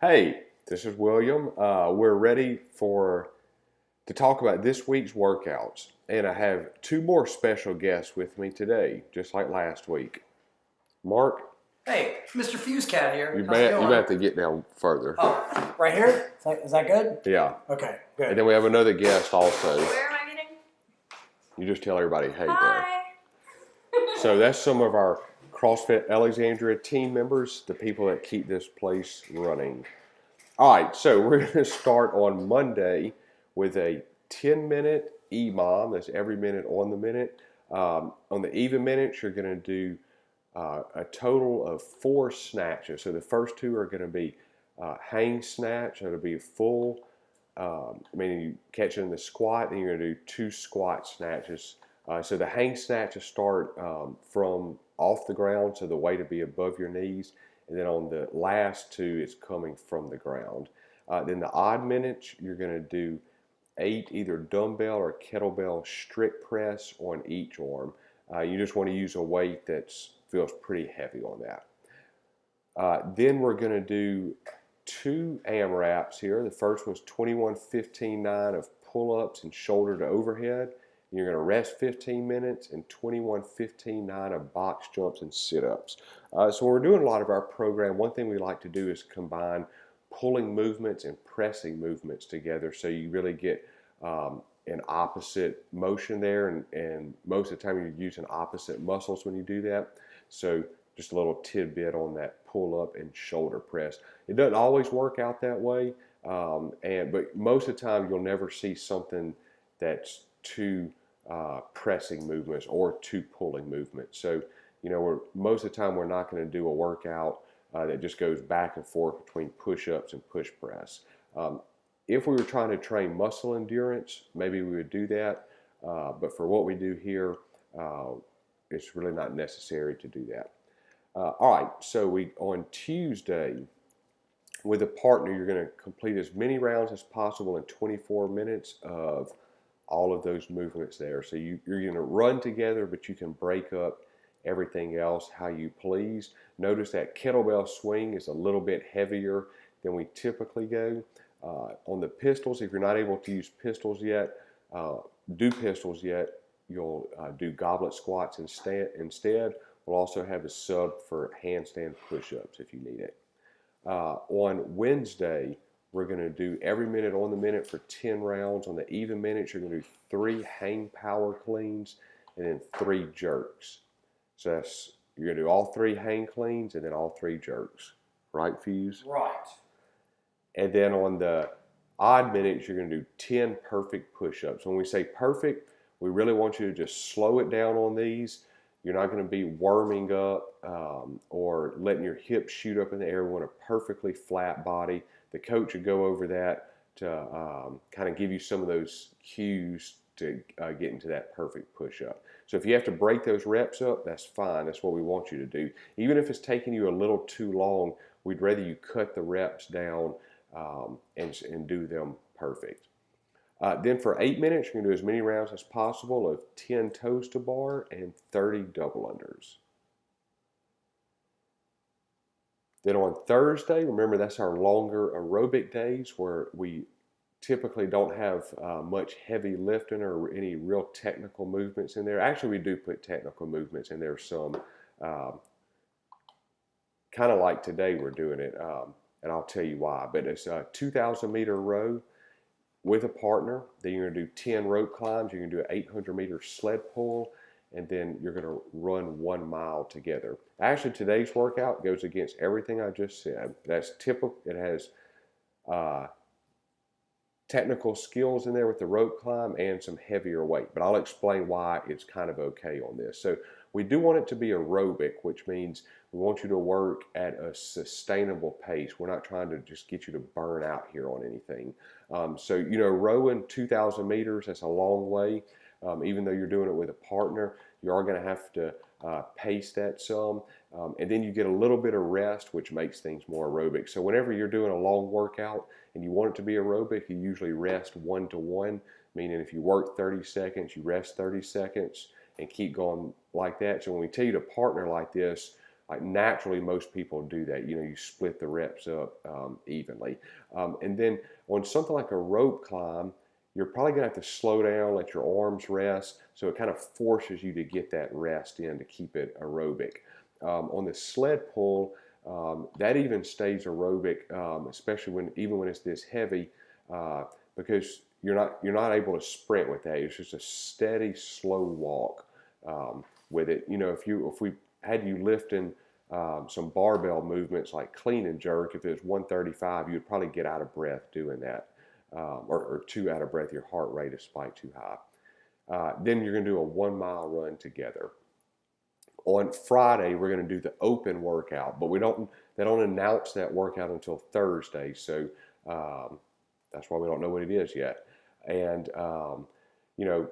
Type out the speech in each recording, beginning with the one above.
Hey, this is William. We're ready to talk about this week's workouts, and I have two more special guests with me today, just like last week. Mark, Hey, Mr. Fuse Cat here. you How's it may going? you may have to get down further. Oh, right here? Is that good? Yeah, Okay, and good. then we have another guest also. Where am I getting? You just tell everybody, hey there. Hi. So that's some of our CrossFit Alexandria team members, the people that keep this place running. All right, so we're going to start on Monday with a 10-minute EMOM. That's every minute on the minute. On the even minutes, you're going to do a total of 4 snatches. So the first 2 are going to be hang snatch. It'll be full, meaning you catch it in the squat, and you're going to do 2 squat snatches. So the hang snatches start from off the ground, so the weight will be above your knees. And then on the last 2, it's coming from the ground. Then the odd minutes, you're going to do 8 either dumbbell or kettlebell strict press on each arm. You just want to use a weight that feels pretty heavy on that. Then we're going to do 2 AMRAPs here. The first one's 21-15-9 of pull-ups and shoulder to overhead. You're going to rest 15 minutes and 21-15-9 of box jumps and sit-ups. So when we're doing a lot of our program, one thing we like to do is combine pulling movements and pressing movements together, so you really get an opposite motion there, and most of the time you're using opposite muscles when you do that. So just a little tidbit on that pull-up and shoulder press. It doesn't always work out that way, but most of the time you'll never see something that's too pressing movements or 2 pulling movements. So, most of the time we're not going to do a workout that just goes back and forth between push-ups and push press. If we were trying to train muscle endurance, maybe we would do that. But for what we do here, it's really not necessary to do that. All right, so on Tuesday, with a partner, you're going to complete as many rounds as possible in 24 minutes of all of those movements there. So you're going to run together, but you can break up everything else how you please. Notice that kettlebell swing is a little bit heavier than we typically go. On the pistols, if you're not able to use pistols yet, you'll do goblet squats instead. We'll also have a sub for handstand push-ups if you need it. On Wednesday, we're going to do every minute on the minute for 10 rounds. On the even minutes, you're going to do 3 hang power cleans and then 3 jerks. So you're going to do all 3 hang cleans and then all 3 jerks. Right, Fuse? Right. And then on the odd minutes, you're going to do 10 perfect push-ups. When we say perfect, we really want you to just slow it down on these. You're not going to be worming up or letting your hips shoot up in the air. We want a perfectly flat body. The coach would go over that to kind of give you some of those cues to get into that perfect push-up. So if you have to break those reps up, that's fine. That's what we want you to do. Even if it's taking you a little too long, we'd rather you cut the reps down and do them perfect. Then for 8 minutes, you're going to do as many rounds as possible of 10 toes to bar and 30 double unders. Then on Thursday, remember that's our longer aerobic days where we typically don't have much heavy lifting or any real technical movements in there. Actually, we do put technical movements in there some, kind of like today we're doing it, and I'll tell you why. But it's a 2,000-meter row with a partner. Then you're going to do 10 rope climbs. You're going to do an 800-meter sled pull, and then you're going to run 1 mile together. Actually, today's workout goes against everything I just said. That's typical. It has technical skills in there with the rope climb and some heavier weight, but I'll explain why it's kind of okay on this. So we do want it to be aerobic, which means we want you to work at a sustainable pace. We're not trying to just get you to burn out here on anything. So, rowing 2,000 meters, that's a long way. Even though you're doing it with a partner, you are going to have to pace that some. And then you get a little bit of rest, which makes things more aerobic. So whenever you're doing a long workout and you want it to be aerobic, you usually rest 1-to-1, meaning if you work 30 seconds, you rest 30 seconds and keep going like that. So when we tell you to partner like this, like naturally most people do that. You know, you split the reps up evenly. And then on something like a rope climb, you're probably gonna have to slow down, let your arms rest. So it kind of forces you to get that rest in to keep it aerobic. On the sled pull, that even stays aerobic, especially even when it's this heavy, because you're not able to sprint with that. It's just a steady, slow walk with it. You know, if we had you lifting some barbell movements like clean and jerk, if it was 135, you would probably get out of breath doing that, or too out of breath. Your heart rate is spiked too high. Then you're going to do a 1 mile run together. On Friday, we're going to do the open workout, but they don't announce that workout until Thursday, so that's why we don't know what it is yet. And you know,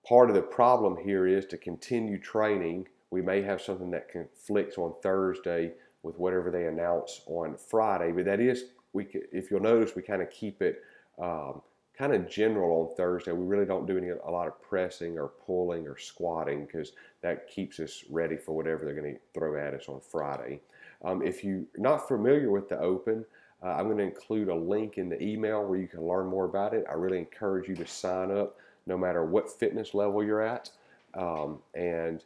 part of the problem here is to continue training. We may have something that conflicts on Thursday with whatever they announce on Friday, but that is, if you'll notice, we kind of keep it kind of general on Thursday. We really don't do a lot of pressing or pulling or squatting, because that keeps us ready for whatever they're going to throw at us on Friday. If you're not familiar with the Open, I'm going to include a link in the email where you can learn more about it. I really encourage you to sign up no matter what fitness level you're at, and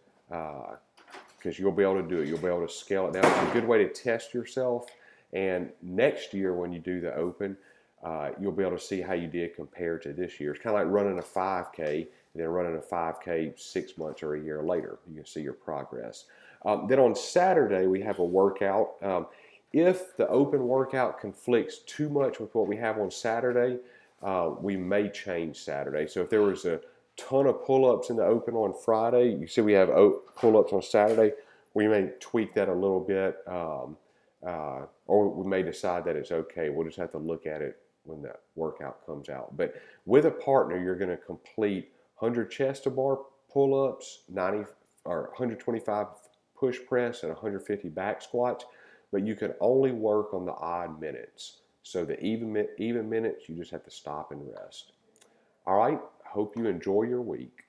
because you'll be able to do it. You'll be able to scale it down. It's a good way to test yourself, and next year when you do the Open, you'll be able to see how you did compared to this year. It's kind of like running a 5K and then running a 5K 6 months or a year later. You can see your progress. Then on Saturday, we have a workout. If the Open workout conflicts too much with what we have on Saturday, we may change Saturday. So if there was a ton of pull-ups in the Open on Friday, you see we have pull-ups on Saturday, we may tweak that a little bit, or we may decide that it's okay. We'll just have to look at it when the workout comes out. But with a partner, you're going to complete 100 chest to bar pull-ups, 90 or 125 push press, and 150 back squats. But you can only work on the odd minutes. So the even minutes, you just have to stop and rest. All right, hope you enjoy your week.